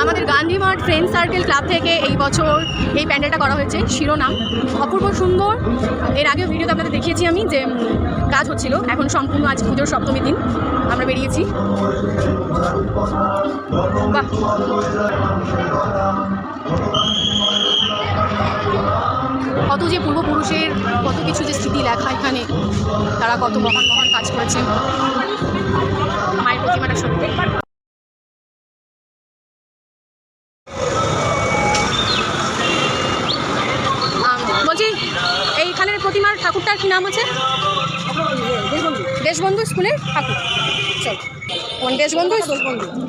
আমাদের Gandhi mart friend circle club থেকে এই বছর এই প্যান্ডেলটা করা হয়েছে, শিরোনাম। অপূর্ব সুন্দর। এর আগেও ভিডিওতে আপনাদের দেখিয়েছি আমি যে কাজ হচ্ছিল, এখন সম্পূর্ণ আজ পুজোর সপ্তমীর দিন আমরা বেরিয়েছি। বাহ, কত যে পূর্বপুরুষের কত কিছু যে স্মৃতি লেখা এখানে, তারা কত মহান মহান কাজ করেছে। মায়ের প্রতিমাটা সত্যি বলছি, এইখানের প্রতিমার ঠাকুরটার কি নাম আছে? দেশবন্ধু স্কুলের ঠাকুর। চল,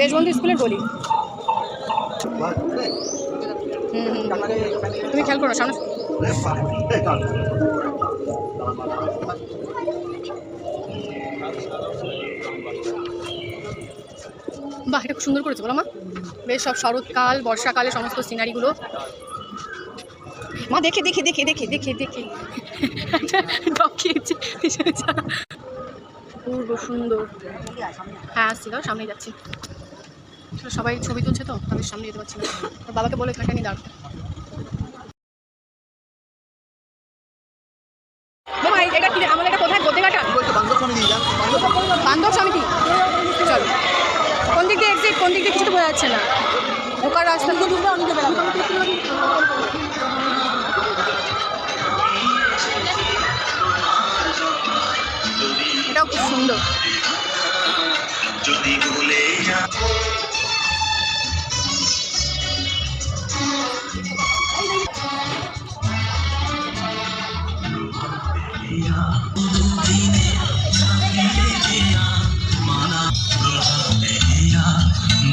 দেশবন্ধু স্কুলের বলি। তুমি খেয়াল করো সামনে। বাহ, এটা খুব সুন্দর করেছে বলো মা। বেশ সব শরৎকাল বর্ষাকালে সমস্ত সিনারিগুলো। মা দেখে দেখে দেখে দেখে দেখে দেখে পূর্ব সুন্দর। হ্যাঁ আসছি, দাও সামনে যাচ্ছি। সবাই ছবি তুলছে তো, তাদের সামনে যেতে পারছি না। বাবাকে বলে এখানটা নিয়ে দাঁড়। এটা কি আমাদের এটা কোথায় বলতে কাটা? বান্ধব সমিতি। চলো, কোন দিক দিয়ে এক্সিট, কোন দিক দিয়ে কিছু তো বোঝা যাচ্ছে না। ওকার রাস্তা এটাও খুব সুন্দর। যদি ভুলে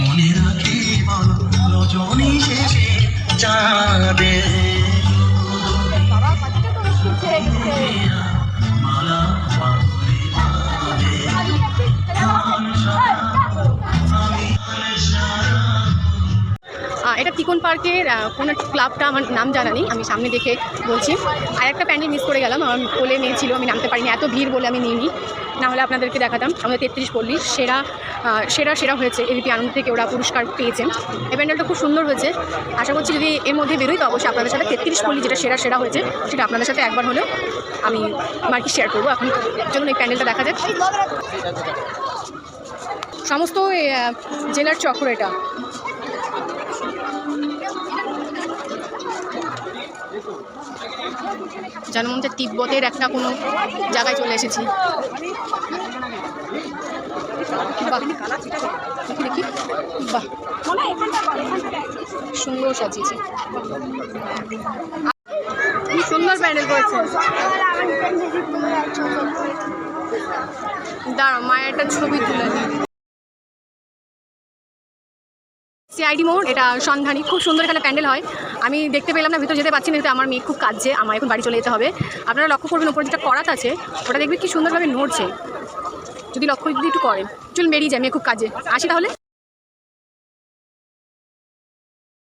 মনে রাখি রজনী শেষে চাঁদে এটা তিকোন পার্কের কোনো ক্লাবটা, আমার নাম জানা নেই, আমি সামনে দেখে বলছি। আর একটা প্যান্ডেল মিস করে গেলাম, আমার কোলে মেয়ে ছিল, আমি নামতে পারিনি, এত ভিড় বলে আমি নিইনি, না হলে আপনাদেরকে দেখাতাম। আমাদের 33-40 সেরা হয়েছে, এবিপি আনন্দ থেকে ওরা পুরস্কার পেয়েছেন। এই প্যান্ডেলটা খুব সুন্দর হয়েছে। আশা করছি যদি এর মধ্যে বেরোই তো অবশ্যই আপনাদের সাথে 33-40 যেটা সেরা হয়েছে সেটা আপনাদের সাথে একবার হলেও আমি মার্কি শেয়ার করবো। এখন চলুন এই প্যান্ডেলটা দেখা যাক। সমস্ত জেলার চক্র এটা। যেন মনে হচ্ছে তিব্বতের একটা কোনো জায়গায় চলে এসেছি। দেখি, বাহ সুন্দর সাজিয়েছে, সুন্দর প্যান্ডেল করেছে। দাঁড়াও, মায়ের একটা ছবি তুলে দিই। সিআইডি মোড়, এটা সন্ধানী, খুব সুন্দর এখানে প্যান্ডেল হয়। আমি দেখতে পেলাম না, ভিতরে যেতে পারছি না, কিন্তু আমার মেয়ে খুব কাঁদছে, আমার এখন বাড়ি চলে যেতে হবে। আপনারা লক্ষ্য করবেন উপরে যেটা করাত আছে ওটা দেখবেন কি সুন্দরভাবে নড়ছে, যদি লক্ষ্য যদি একটু করেন। চলুন বেরিয়ে যাই, মেয়ে খুব কাজে, আসি তাহলে।